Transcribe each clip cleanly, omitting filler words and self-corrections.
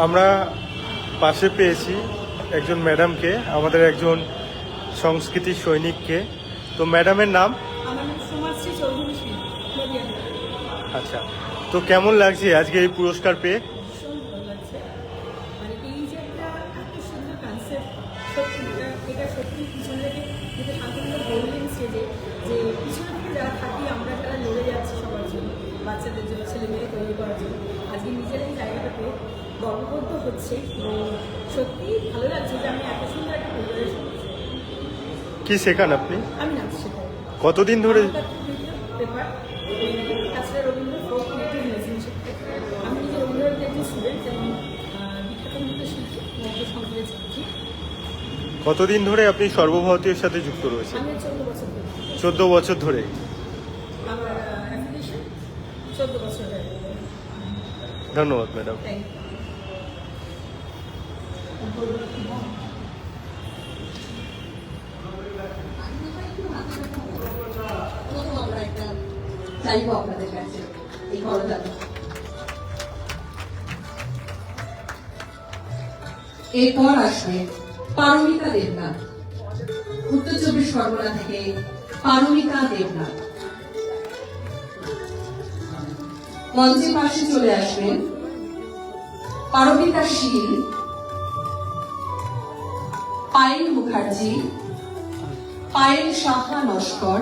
আমরা পাশে পেয়েছি একজন ম্যাডামকে, আমাদের একজন সংস্কৃতি সৈনিককে। তো ম্যাডামের নাম? আচ্ছা, তো কেমন লাগছে আজকে এই পুরস্কার পেয়ে? বাচ্চাদের জন্য, ছেলে মেয়ে তৈরি করার জন্য আজকে নিজের এই জায়গাটা পেয়ে গর্ববোধ হচ্ছে। সত্যি ভালো লাগছে যে আমি এত সুন্দর একটা পরিবারের সদস্য। কি শেখান আপনি? আমি নাচ শেখাই। কতদিন ধরে? পেপার তাছাড়া রবীন্দ্র ফোক ক্রিয়েটিভ মেশিন শিখতে। আমি নিজে রবীন্দ্রনাথের একজন স্টুডেন্ট এবং বিখ্যাত নৃত্য শিল্পী, নৃত্য সংগীতের শিল্পী। কতদিন ধরে আপনি সর্বভারতীয়ের সাথে যুক্ত রয়েছেন? আমি 14 বছর ধরে। 14 বছর ধরে? আমার অ্যাফিলিয়েশন 14 বছর ধরে। ধন্যবাদ ম্যাডাম। Thank you. চাইবো আপনাদের কাছে এই করদান। এরপর আসবে পারমিতা দেবনাথ, উত্তর 24 পরগনা থেকে পারমিতা দেবনাথ। মঞ্চের পাশে চলে আসবেন পারমিতা শীল, পায়েল মুখার্জি, পায়েল সাহা নস্কর,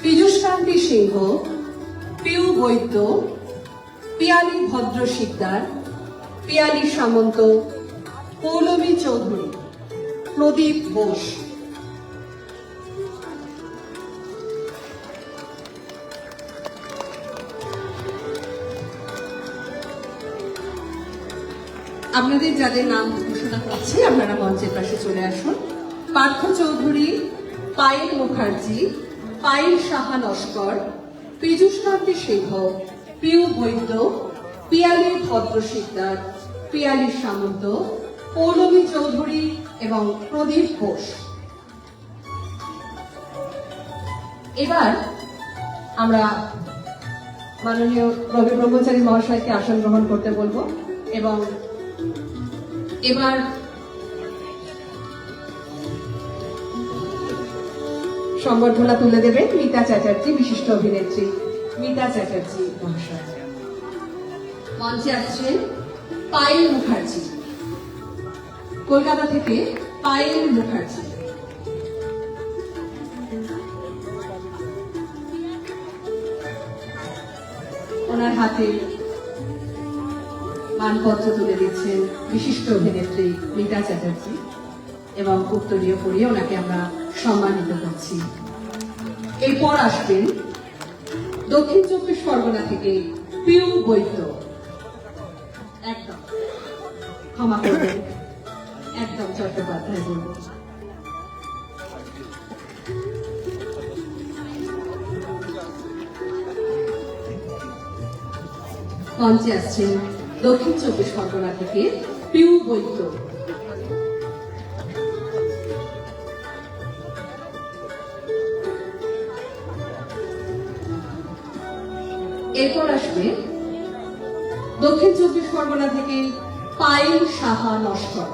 পীযুষকান্তি সিংহ, পিউ বৈদ্য, পিয়ালি ভদ্র শিকদার, পিয়ালি সামন্ত, পৌলমী চৌধুরী, প্রদীপ বোস। আপনাদের যাদের নাম ঘোষণা করছি আপনারা মঞ্চের পাশে চলে আসুন। পার্থ চৌধুরী, পায়েল মুখার্জি, পায়েল সাহা নস্কর, পীযুষকান্তি সিংহ, পিউ বৈদ্য, পিয়ালি ভদ্র শিকদার, পিয়ালি সামন্ত, পৌলমী চৌধুরী এবং প্রদীপ ঘোষ। এবার আমরা মাননীয় রবি ব্রহ্মচারী মহাশয়কে আসন গ্রহণ করতে বলবো এবং এবার সংবর্ধনা তুলে দেবেন মিতা চ্যাটার্জি, বিশিষ্ট অভিনেত্রী মিতা চ্যাটার্জি মহাশয়। মঞ্চে আসছেন পায়েল মুখার্জি, কলকাতা থেকে পায়েল মুখার্জি। ওনার হাতে মানপত্র তুলে দিচ্ছেন বিশিষ্ট অভিনেত্রী মিতা চ্যাটার্জি এবং উত্তরীয় পরিয়ে ওনাকে আমরা সম্মানিত করছি। এরপর আসবেন দক্ষিণ 24 পরগনা থেকে পিউ বৈদ্য। একদম ক্ষমা করবেন, একদম চট্টোপাধ্যায় বলব। মঞ্চে আসছেন দক্ষিণ 24 পরগনা থেকে পিউ বৈদ্য। এরপর আসবে দক্ষিণ 24 পরগনা থেকে পায়েল সাহা নস্কর।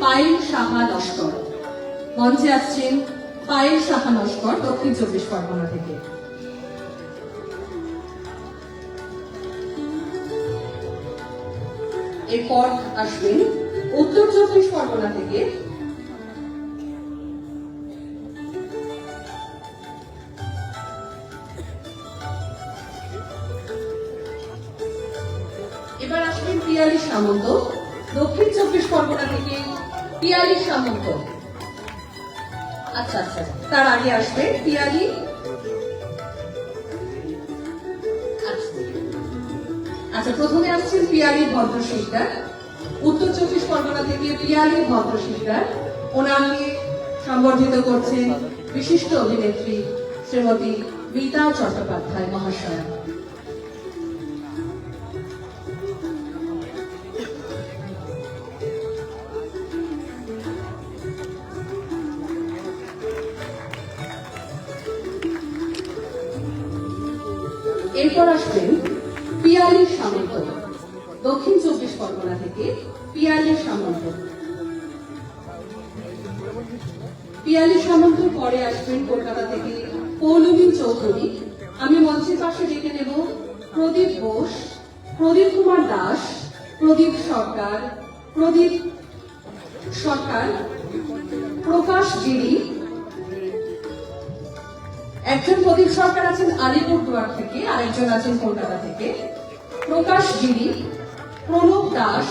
পায়েল সাহা নস্কর, মঞ্চে আসছেন পায়েল সাহা নস্কর দক্ষিণ 24 পরগনা থেকে। এরপর আসবেন উত্তর 24 পরগনা থেকে এবার আসবেন পিয়ালি সামন্ত, দক্ষিণ 24 পরগনা থেকে পিয়ালি সামন্ত। আচ্ছা আচ্ছা, তার আগে আসবে পিয়ালি আচ্ছা, প্রথমে আসছেন পিয়ালি ভদ্র শিকদার, উত্তর 24 পরগনা থেকে পিয়ালি ভদ্র শিকদার। ওনাকে সম্বর্ধিত করছেন বিশিষ্ট অভিনেত্রী শ্রীমতী রীতা চট্টোপাধ্যায় মহাশয়া। এরপর আসবেন পিয়ালি সামন্ত, দক্ষিণ 24 পরগনা থেকে পিয়ালি সামন্ত। পিয়ালি সামন্ত পরে আসবেন কলকাতা থেকে পৌলমী চৌধুরী। আমি মঞ্চের পাশে ডেকে নেব প্রদীপ ঘোষ, প্রদীপ কুমার দাস, প্রদীপ সরকার, প্রকাশ গিরি। একজন প্রদীপ সরকার আছেন আলিপুরদুয়ার থেকে, আরেকজন আছেন কলকাতা থেকে। প্রকাশ গিরি, প্রণব দাস,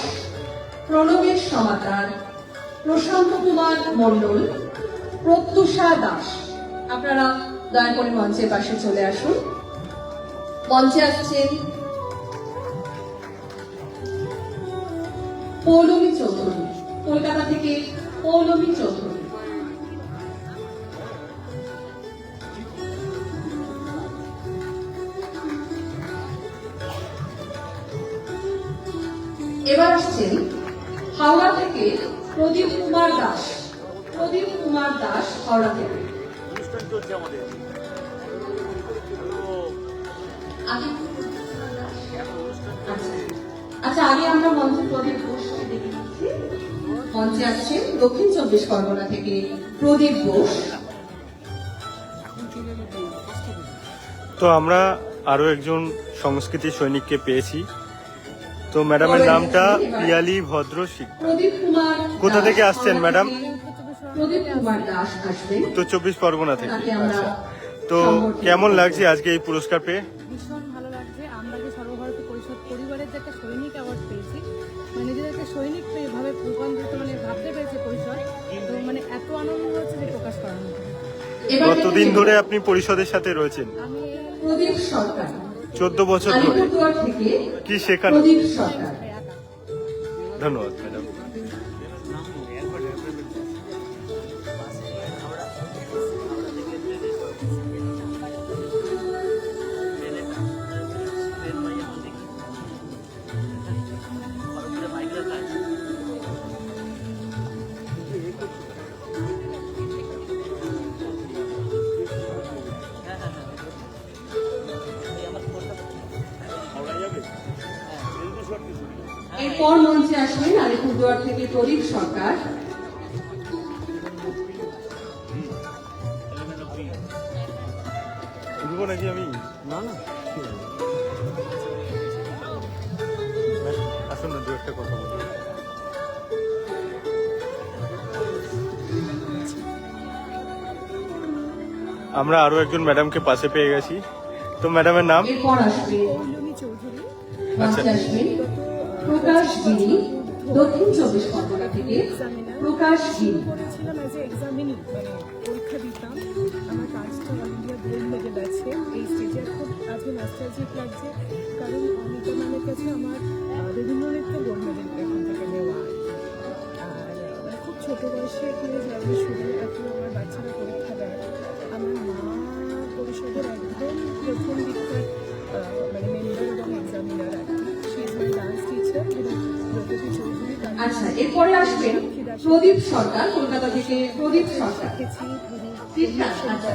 প্রণবেশ সমাদার, প্রশান্ত কুমার মণ্ডল, প্রত্যুষা দাস। আপনারা দয়া করে মঞ্চের পাশে চলে আসুন। মঞ্চে আসছেন পৌলমী চৌধুরী, কলকাতা থেকে পৌলমী চৌধুরী। এবার আসছেন হাওড়া থেকে প্রদীপ কুমার দাস, প্রদীপ কুমার দাস হাওড়া থেকে। আচ্ছা, আগে আমরা মঞ্চে প্রদীপ ঘোষকে দেখে নিচ্ছি। মঞ্চে আসছেন দক্ষিণ 24 পরগনা থেকে প্রদীপ ঘোষ। তো আমরা আরো একজন সংস্কৃতি সৈনিককে পেয়েছি। তো ম্যাডামের নামটা পিয়ালি ভদ্র শিকদার। প্রদীপ কুমার কোথা থেকে আসছেন ম্যাডাম? প্রদীপ কুমার দাস আসবেন উত্তর 24 পরগনা থেকে। তাকে আমরা তো কেমন লাগছে আজকে এই পুরস্কার পেয়ে? ভীষণ ভালো লাগছে। আমরা যে সর্বভারতীয় পরিষদ পরিবারের যে একটা সৈনিক অ্যাওয়ার্ড পেয়েছি, মানে নিজেদেরকে সৈনিক এভাবে রূপান্তরিত মানে ভাবতে পেরেছে পরিষদ, তো মানে এত আনন্দ হচ্ছে যে প্রকাশ করার মতো। কতদিন ধরে আপনি পরিষদের সাথে রয়েছেন? আমি প্রদীপ সরকার 14 বছর ধরে। আলিপুরদুয়ার থেকে কি শেখান? প্রদীপ সরকার। ধন্যবাদ ম্যাডাম। এরপর মঞ্চে আসবেন আলিপুরদুয়ার থেকে প্রদীপ সরকার। উঠবো নাকি আমি? না না, আসুন না, দু একটা কথা বলি। আমরা আরো একজন ম্যাডামকে পাশে পেয়ে গেছি। তো ম্যাডামের নাম? এরপর আসবে পৌলমী চৌধুরী। মঞ্চে আসবেন প্রকাশ গিরি, দক্ষিণ 24 পরগনা থেকে প্রকাশ গিরি। করেছিলাম অ্যাজ এ এক্সামিনি, মানে পরীক্ষা দিতাম। আমার কাজটা অল ইন্ডিয়া গোল্ড মেডেল আছে। এই স্টেজে খুব আজকে নস্টালজিক লাগছে, কারণ অমিতা ম্যামের কাছে আমার রবীন্দ্র নৃত্য গোল্ড মেডেল এখান থেকে নেওয়া। আর মানে খুব ছোটো বয়সে এখানে জার্নি শুরু, এখন আমার বাচ্চারা পরীক্ষা দেয়। আমার মা পরিষদের একদম প্রথম দিককার মানে মেম্বার এবং এক্সামিনার আর কি। She is my dance teacher প্রগতি চৌধুরী। আচ্ছা, এরপরে আসবেন প্রদীপ সরকার, কলকাতা থেকে প্রদীপ সরকার। দেখেছি শিক্ষা, আচ্ছা,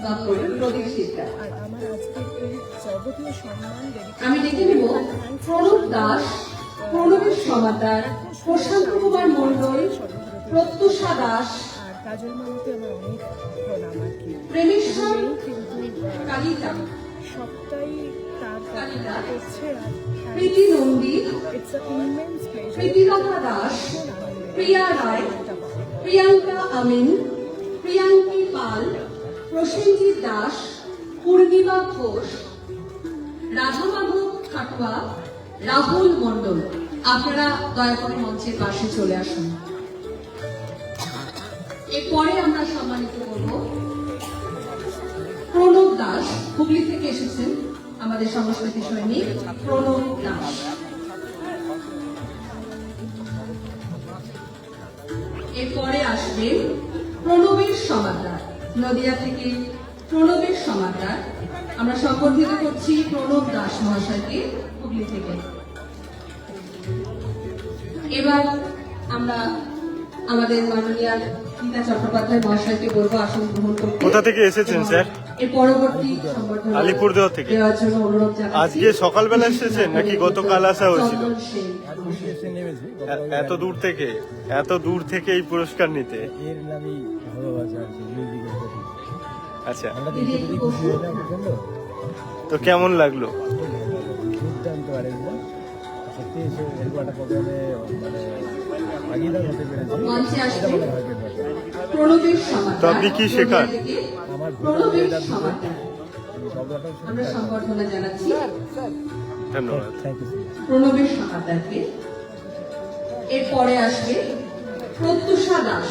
মাফ করবেন, প্রদীপ শিক্ষা। আর আমার আজকের এই যাবতীয় সম্মান আমি ডেকে নেব প্রণব দাস, প্রণবেশ সমাদার, প্রশান্ত কুমার মণ্ডল, প্রত্যুষা দাস, আর কাজল মামাকে আমার অনেক প্রণাম আর কি। প্রেমেশ্বর কিন্তু কালিতা, সবটাই তার কালিতা, করছে। আর Priti Nandi, it's a immense pleasure. Pritilata Das, Priya Roy, Priyanka Amin, Priyanki Pal, Prosenjit Das, Purnima Ghosh, Radhamadhab Khatua, Rahul Mondal. আপনারা দয়া করে মঞ্চের পাশে চলে আসুন। এরপরে আমরা সম্মানিত করব প্রণব দাস, হুগলি থেকে এসেছেন আমাদের সংস্কৃতি সৈনিক প্রণব দাস। এরপরে আসবে প্রণবের সমাদর, নদিয়া থেকে প্রণবের সমাদর। আমরা সম্বর্ধিত করছি প্রণব দাস মহাশয়কে হুগলি থেকে। এবার আমরা আমাদের মাননীয় গীতা চট্টোপাধ্যায় মহাশয়কে বলবো আসন গ্রহণ করতে। কোথা থেকে এসেছেন স্যার? এর পরবর্তী সম্বর্ধনা আলিপুরদুয়ার থেকে। দেওয়ার জন্য অনুরোধ জানাচ্ছি। আজকে সকালবেলা এসেছেন নাকি গতকাল আসা হয়েছিল? চন্দন সেন। এত দূর থেকে এই পুরস্কার নিতে? এর নামই ভালোবাসা আছে মিউজিকের প্রতি। আচ্ছা, আমরা তো এটাতেই খুশি হই না প্রচন্ড। তো কেমন লাগলো? দুর্দান্ত আরেকবার সত্যি এরকম একটা প্রোগ্রামে মানে ভাগিদার হতে পেরেছি, মঞ্চে এটা আসবে বড় ভাগ্যের ব্যাপার। প্রণবের সমাদর। তো আপনি কি শেখান? আমার প্রণবের এটা সমাদর শব্দটা আমরা সম্বর্ধনা জানাচ্ছি ধন্যবাদ। Thank you. প্রণবের সমাদরকে। এরপরে আসবে প্রত্যুষা দাস,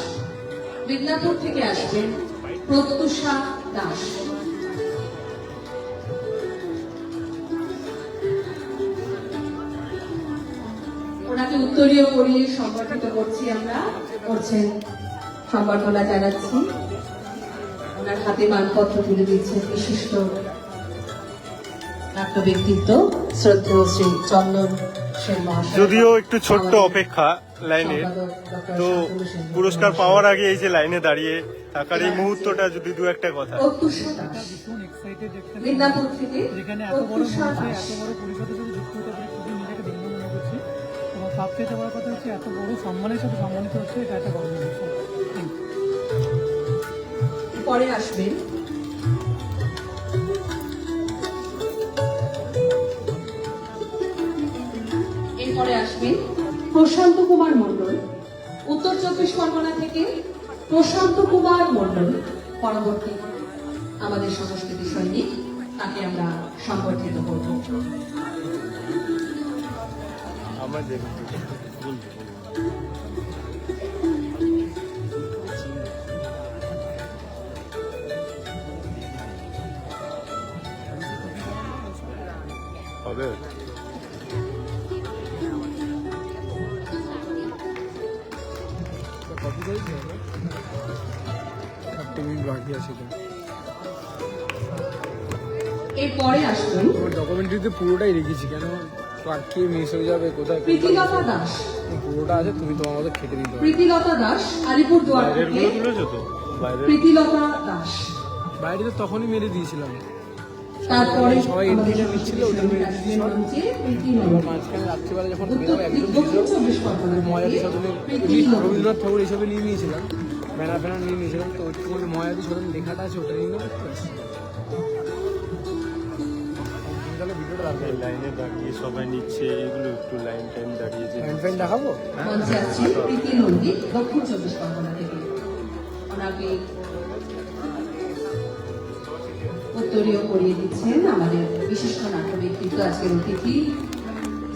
মিদনাপুর থেকে আসবেন প্রত্যুষা দাস। ওনাকে উত্তরীয় পরিয়ে সম্বর্ধিত করছি আমরা, করছেন সম্বর্ধনা জানাচ্ছি। ওনার হাতে মানপত্র তুলে দিচ্ছেন বিশিষ্ট নাট্য ব্যক্তিত্ব শ্রদ্ধেয় শ্রী চন্দন সেন মহাশয়। যদিও একটু ছোট্ট অপেক্ষা লাইনের, সম্পাদক ডক্টর তো শান্তনু সেন। পুরস্কার পাওয়ার আগে এই যে লাইনে দাঁড়িয়ে থাকার এই মুহূর্তটা যদি দু একটা কথা। প্রত্যুষা দাস, মিদনাপুর থেকে যেখানে এত বড় প্রত্যুষা মঞ্চে দাস। এত বড় পরিষদের সাথে যুক্ত হতে পারে খুবই নিজেকে ধন্য মনে করছি, এবং সবচেয়ে বড় কথা হচ্ছে এত বড় সম্মানের সাথে সম্মানিত হচ্ছে, এটা একটা গর্বের বিষয়। Thank you. পরে আসবেন এরপরে আসবেন প্রশান্ত কুমার মণ্ডল, উত্তর চব্বিশ পরগনা থেকে প্রশান্ত কুমার মণ্ডল পরবর্তী আমাদের সংস্কৃতি সৈনিক, তাকে আমরা সম্বর্ধিত করব। আমার দেখুন হবে। বাকি আছে তো এরপরে আসবেন তোমার ডকুমেন্টারিতে পুরোটাই রেখেছি, কেন কে মিস হয়ে যাবে কোথায় প্রীতিলতা দাস। পুরোটা আছে, তুমি তোমার মতো খেটে নিতে হবে। প্রীতিলতা দাস আলিপুরদুয়ার বাইরের থেকে। গুলো তুলেছো তো? বাইরের প্রীতিলতা দাস। বাইরে তো তখনই মেরে দিয়েছিলাম, তারপরে সবাই আমাদের এন্ট্রিটা নিচ্ছিল, ওটা মেরে আসবেন দিয়েছি সব। মঞ্চে প্রীতি এবার নন্দী। মাঝখানে রাত্রিবেলা যখন উত্তর বেরোবো একদম দক্ষিণ চব্বিশ পরগনা ময়াদি থেকে সদনে প্রীতি নন্দী। রবীন্দ্রনাথ ঠাকুর এইসবে নিয়ে নিয়েছিলাম, ব্যানার ফ্যানার নিয়ে নিয়েছিলাম, তো ওইটুকু ময়াদি সদন লেখাটা আছে ওটা নিয়ে নেবো। তাহলে ভিডিওটা এই লাইনে দাঁড়িয়ে সবাই নিচ্ছে, এগুলো একটু লাইন টাইম দাঁড়িয়ে যে ফ্যান ফ্যান দেখাবো। মঞ্চে আছে প্রীতি নন্দী দক্ষিণ চব্বিশ পরগনা থেকে। ওনাকে উত্তরীয় করিয়ে দিচ্ছেন আমাদের বিশিষ্ট নাট্য ব্যক্তিত্ব আজকের অতিথি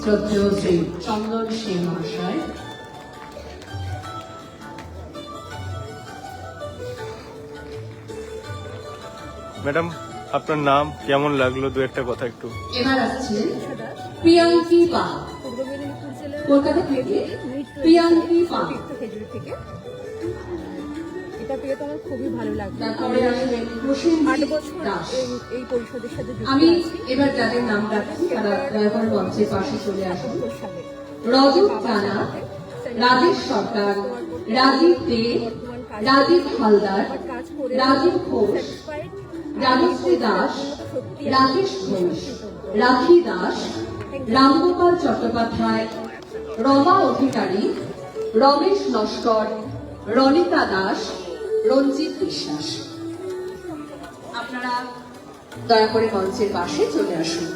শ্রদ্ধেয় শ্রী চন্দন সেন মহাশয়। ম্যাডাম আপনার নাম, কেমন লাগলো দু একটা কথা একটু। এবার আসছে প্রিয়াঙ্কি পাল, পূর্ব মেদিনীপুর জেলার কলকাতা থেকে মৃত্যু প্রিয়াঙ্কি পাল। খেজুরি থেকে। এটা পেয়ে তো আমার খুবই ভালো লাগলো। তারপরে আসবেন 8 প্রসেনজিৎ বছর দাস। এই পরিষদের সাথে যুক্ত আমি আছি। এবার যাদের নাম রাখছি তারা দয়া করে মঞ্চের পাশে চলে আসুন। 20 সালে। রজত জানা, রাজেশ সরকার, রাজীব দে, রাজীব হালদার, কাজ করে রাজীব ঘোষ, satisfied, রাজশ্রী দাস, রাকেশ ঘোষ, রাখি দাস, রামগোপাল চট্টোপাধ্যায়, রমা অধিকারী, রমেশ নস্কর, রনিতা দাস, রঞ্জিত বিশ্বাস। আপনারা দয়া করে মঞ্চের পাশে চলে আসুন।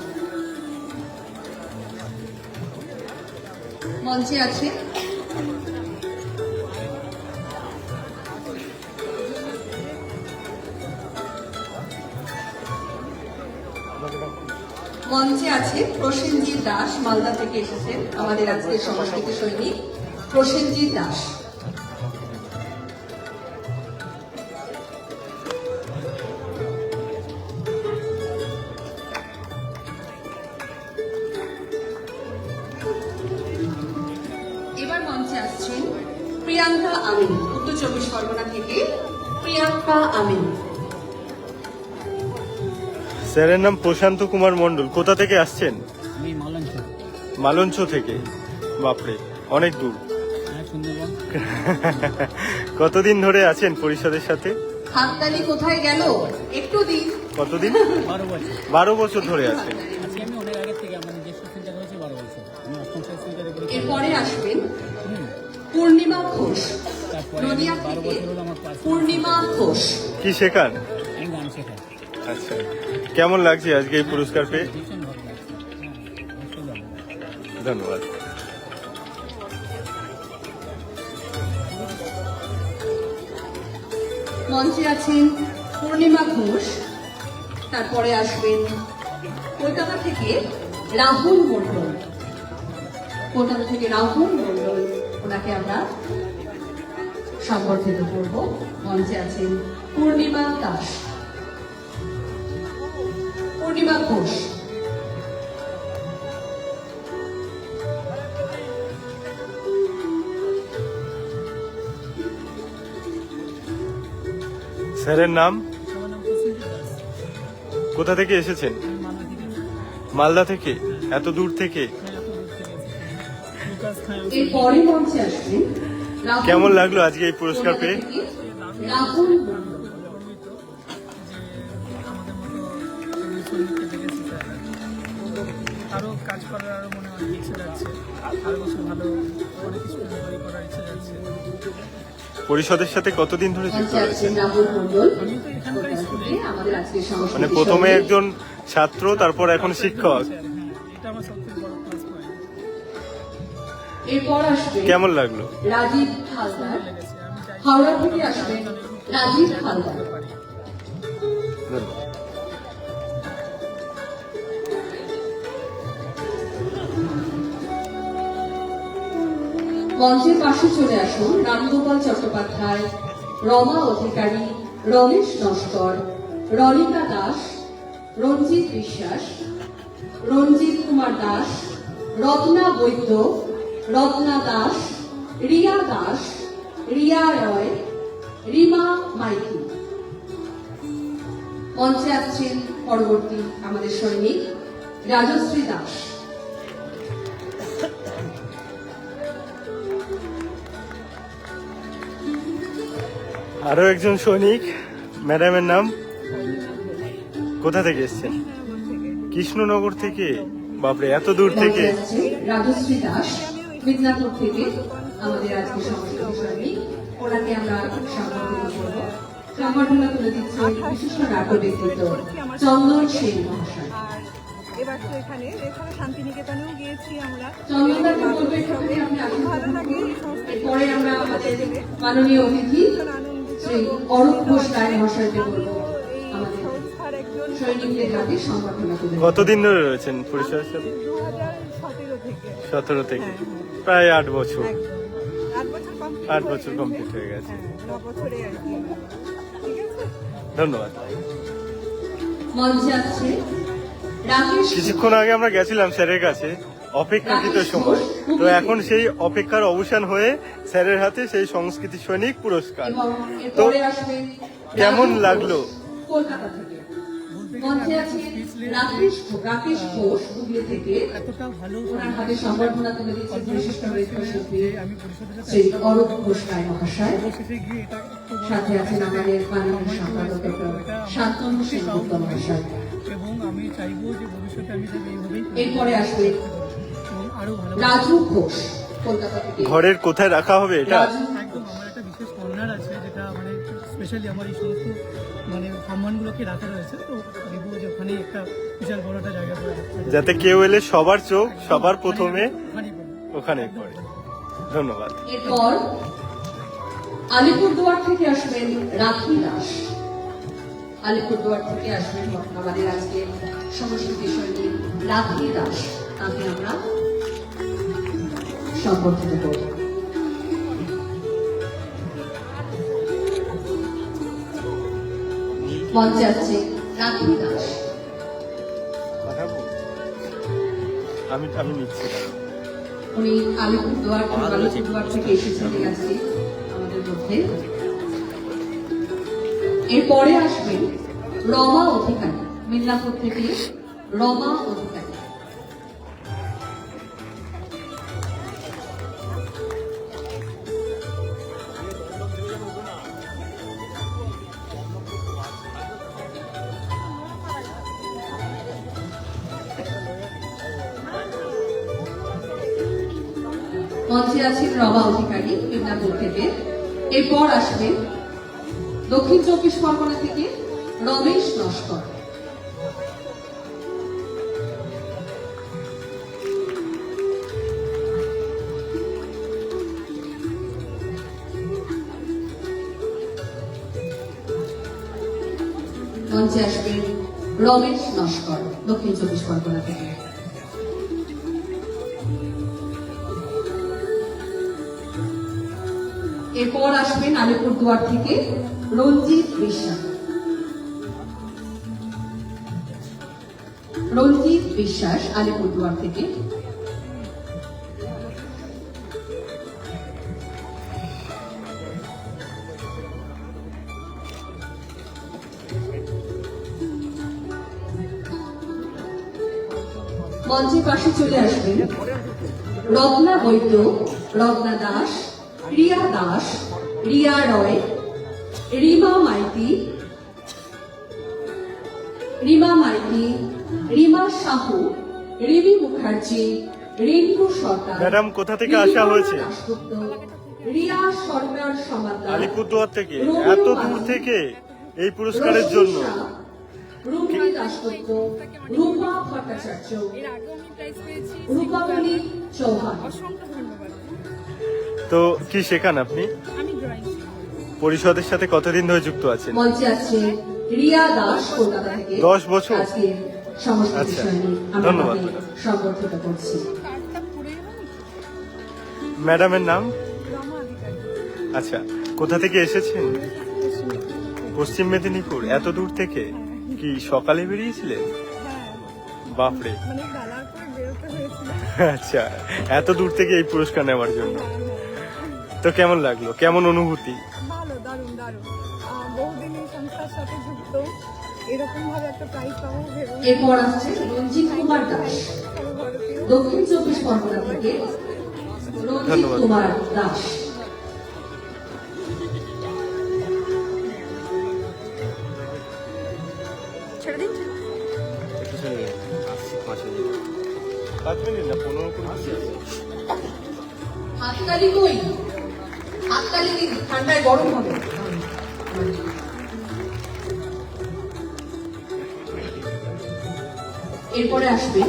মঞ্চে আছে প্রসেনজিৎ দাস, মালদা থেকে এসেছেন আমাদের আজকের সংস্কৃতি সৈনিক প্রসেনজিৎ দাস। প্রিয়াঙ্কা আমিন, উত্তর 24 পরগনা থেকে প্রিয়াঙ্কা আমিন। স্যারের নাম প্রশান্ত কুমার মণ্ডল। কোথা থেকে আসছেন? আমি মালঞ্চ, মালঞ্চ থেকে। বাপরে, অনেক দূর। সুন্দরবন। কতদিন ধরে আছেন পরিষদের সাথে? হাততালি কোথায় গেল একটু দিন। কতদিন? 12 বছর। 12 বছর ধরে আছেন। আজকে আমি অনেক আগে থেকে আমার নিজস্ব সেন্টার হয়েছে 12 বছর। আমি অষ্টম শ্রেণী সেন্টারে পড়েছি। এরপরে আসবেন পূর্ণিমা ঘোষ, তারপরে নদিয়া 12 থেকে বছর হলো আমার পাস। পূর্ণিমা ঘোষ। কি শেখান? আমি গান শেখাই। আচ্ছা, কেমন লাগছে আজকে এই পুরস্কার পেয়ে? ভীষণ ভালো লাগছে। অবশ্যই ভালো লাগছে। ধন্যবাদ। মঞ্চে আছেন পূর্ণিমা ঘোষ, তারপরে আসবেন কলকাতা থেকে রাহুল মণ্ডল। কলকাতা থেকে রাহুল মণ্ডল, ওনাকে আমরা সম্বর্ধিত করব। মঞ্চে আছেন পূর্ণিমা দাস, পূর্ণিমা ঘোষ। স্যারের নাম? আমার নাম প্রসেনজিৎ দাস। কোথা থেকে এসেছেন? আমি মালদা থেকে এসেছি। মালদা থেকে? এত দূর থেকে? এত দূর থেকে এসেছি। লুকাস খায় এরপরে মঞ্চে আসবেন রাহুল। কেমন লাগলো আজকে এই পুরস্কার কলকাতা পেয়ে? থেকে রাহুল মণ্ডল। গর্বিত যে আমাদের মতো তরুণ সৈনিককে দেখেছি স্যার। আরও কাজ করার আরও মনে অনেক ইচ্ছে যাচ্ছে, আরও কিছু ভালো অনেক কিছু তৈরি করার ইচ্ছে যাচ্ছে। পরিষদের সাথে কতদিন ধরে যুক্ত মঞ্চে রয়েছেন? আছেন রাহুল মণ্ডল। আমি তো এখানকার কলকাতা স্টুডেন্ট। থেকে আমাদের আজকে মানে সংস্কৃতি প্রথমে সঙ্গীত। একজন ছাত্র, তারপর এখন শিক্ষক। হ্যাঁ, এটা আমার সবথেকে বড় প্লাস পয়েন্ট এরপর আসবে কেমন লাগলো? রাজীব হালদার, লেগেছে। আমি চাই হাওড়া থেকে আসবেন রাজীব হালদার। পারি। ধন্যবাদ। মঞ্চের পাশে চলে আসুন রামগোপাল চট্টোপাধ্যায়, রমা অধিকারী, রমেশ নস্কর, রনিকা দাস, রঞ্জিত বিশ্বাস, রঞ্জিত কুমার দাস, রত্না বৈদ্য, রত্না দাস, রিয়া দাস, রিয়া রয়, রিমা মাইতি। মঞ্চে আসছেন পরবর্তী আমাদের সৈনিক রাজশ্রী দাস। আরো একজন সৈনিক, ম্যাডামের নাম? কোথা থেকে এসেছেন? কৃষ্ণনগর থেকে? বাপরে, এত দূর থেকে। মঞ্চে আসছে রাজশ্রী দাস, মিদনাপুর থেকে আমাদের আজকে সংস্কৃতি সৈনিক। ওনাকে আমরা সম্বর্ধিত করব। সম্বর্ধনা তুলে দিচ্ছে বিশিষ্ট নাট্য ব্যক্তিত্ব চন্দন সেন মহাশয়। আর এবার তো এখানে শান্তিনিকেতনেও গিয়েছি আমরা। চন্দনদাকে বলবো এখানে আপনি আসুন। ভালো লাগে এই সংস্কৃতি এরপরে আমরা আমাদের মাননীয় অতিথি আনন্দিত। শ্রী অরূপ ঘোষ রায় মহাশয়কে বলবো এই আমাদের সংস্থার একজন সৈনিকদের হাতে সম্বর্ধনা তুলে দিতে। কতদিন ধরে রয়েছেন পরিষদের সাথে? 2017 থেকে 17 থেকে, প্রায় 8 বছর। একদম 8 বছর কমপ্লিট 8 বছর কমপ্লিট হয়ে গেছে। 9 বছরে আর কি। ঠিক আছে। ধন্যবাদ। মঞ্চে আছে রাকেশ কিছুক্ষণ আগে আমরা গেছিলাম স্যারের কাছে, অপেক্ষাকৃত সময়। তো এখন সেই অপেক্ষার অবসান হয়ে স্যারের হাতে সেই সংস্কৃতি সৈনিক পুরস্কার। এবং তো এরপরে আসবেন কেমন রাজু লাগলো? ঘোষ, কলকাতা থেকে। মঞ্চে আছে রাকেশ ঘোষ হুগলি থেকে। এতটা ভালো ওনার হাতে সম্বর্ধনা তুলে দিচ্ছেন বিশিষ্ট নৃত্যশিল্পী আমি পরিষদের শ্রী অরূপ ঘোষ রায় মহাশয়। অবশেষে গিয়ে এটা একটু বড় সাথে আছেন আমাদের মাননীয় সম্পাদক ডক্টর শান্তনু সেনগুপ্ত মহাশয়। এবং আমি চাইবো যে ভবিষ্যতে আমি যাতে এইভাবেই এরপরে আসবে এবং আরো ভালো রাজু ঘোষ, কলকাতা থেকে। ঘরের কোথায় রাখা হবে এটা? রাজু একদম আমার একটা বিশেষ কর্নার আছে যেটা মানে স্পেশালি আমার এই সমস্ত মানে সম্মানগুলোকে রাখা রয়েছে, তো দেবো যে ওখানে একটা বিশাল বড় একটা জায়গা করে রাখতে হবে। যাতে কেউ এলে সবার চোখ সবার প্রথমে ওখানেই করবো। ওখানেই পড়ে। ধন্যবাদ। এরপর আলিপুরদুয়ার থেকে আসবেন রাখি দাস। আলিপুরদুয়ার থেকে আসবেন আমাদের আজকে সংস্কৃতি সৈনিক রাখি দাস। তাকে আমরা সম্বর্ধিত করব। মঞ্চে আছে রাখি দাস। পাঠাবো? আমি নিচ্ছি। উনি আলিপুরদুয়ার থেকে এসেছেন আজকে মধ্যে। এরপরে আসবেন রমা অধিকারী, মিদনাপুর থেকে রমা অধিকারী। মঞ্চে আছেন রমা অধিকারী মিদনাপুর থেকে। এরপর আসবেন দক্ষিণ চব্বিশ পরগনা থেকে রমেশ নস্কর। মঞ্চে আসবেন রমেশ নস্কর দক্ষিণ চব্বিশ পরগনা থেকে। এরপর আসবেন আলিপুরদুয়ার থেকে রঞ্জিত বিশ্বাস। রঞ্জিত বিশ্বাস আলিপুরদুয়ার থেকে। মঞ্চের পাশে চলে আসবেন রত্না বৈদ্য, রত্না দাস, রিয়া দাস, রিয়া রয়, রিমা মাইতি, রিমা সাহু, রিমি মুখার্জি, রিঙ্কু সরকার। ম্যাডাম কোথা থেকে আসা হয়েছে? রিয়া সরকার সমাদার, আলিপুরদুয়ার থেকে এত দূর থেকে এই পুরস্কারের জন্য। রূপা দাসগুপ্ত, রূপা ভট্টাচার্য, রূপামণি চৌহান। অসংখ্য ধন্যবাদ। তো কি শেখান আপনি? আমি ড্রয়িং পরিষদের সাথে কতদিন ধরে যুক্ত আছেন? মঞ্চে আছে রিয়া দাস কলকাতা থেকে। 10 বছর? আজকে সংস্কৃতি আচ্ছা, সৈনিক আমরা ধন্যবাদ। তাকে সংবর্ধিত করছি। কার্ডটা পড়ে গেলাম। ম্যাডামের নাম? রমা অধিকারী। আচ্ছা, কোথা থেকে এসেছেন? পশ্চিম মেদিনীপুর। এত দূর থেকে কি সকালে বেরিয়েছিলেন? হ্যাঁ, বাপরে। মানে বেলার পরে বেরোতে হয়েছিল। আচ্ছা, এত দূর থেকে এই পুরস্কার নেওয়ার জন্য। তো কেমন লাগলো, কেমন অনুভূতি? ভালো, দারুণ দারুণ। বহুদিন এই সংস্থার সাথে যুক্ত, এরকম ভাবে একটা প্রাইজ পাবো ভেবে এরপর আসছে রঞ্জিত কুমার দাস সর্বভারতীয়। দক্ষিণ চব্বিশ পরগনা থেকে। রঞ্জিত ধন্যবাদ। কুমার দাস। হাততালি কই? হাততালি দিন, ঠান্ডায় গরম হবে। এরপরে আসবে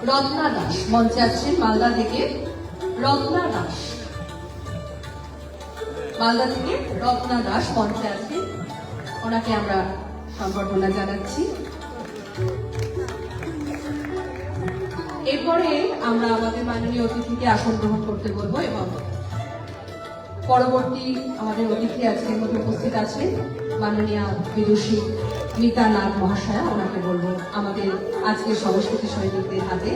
রত্না দাস। মঞ্চে আছেন মালদা থেকে রত্না দাস। মালদা থেকে রত্না দাস মঞ্চে আছেন, ওনাকে আমরা সম্বর্ধনা জানাচ্ছি। এরপরে আমরা আমাদের মাননীয় অতিথিকে আসন গ্রহণ করতে বলবো এবং পরবর্তী আমাদের অতিথি আজকের মধ্যে উপস্থিত আছে মাননীয় বিদুষী মিতা নাগ মহাশয়া, ওনাকে বলবো আমাদের আজকের সংস্কৃতি সৈনিকদের হাতে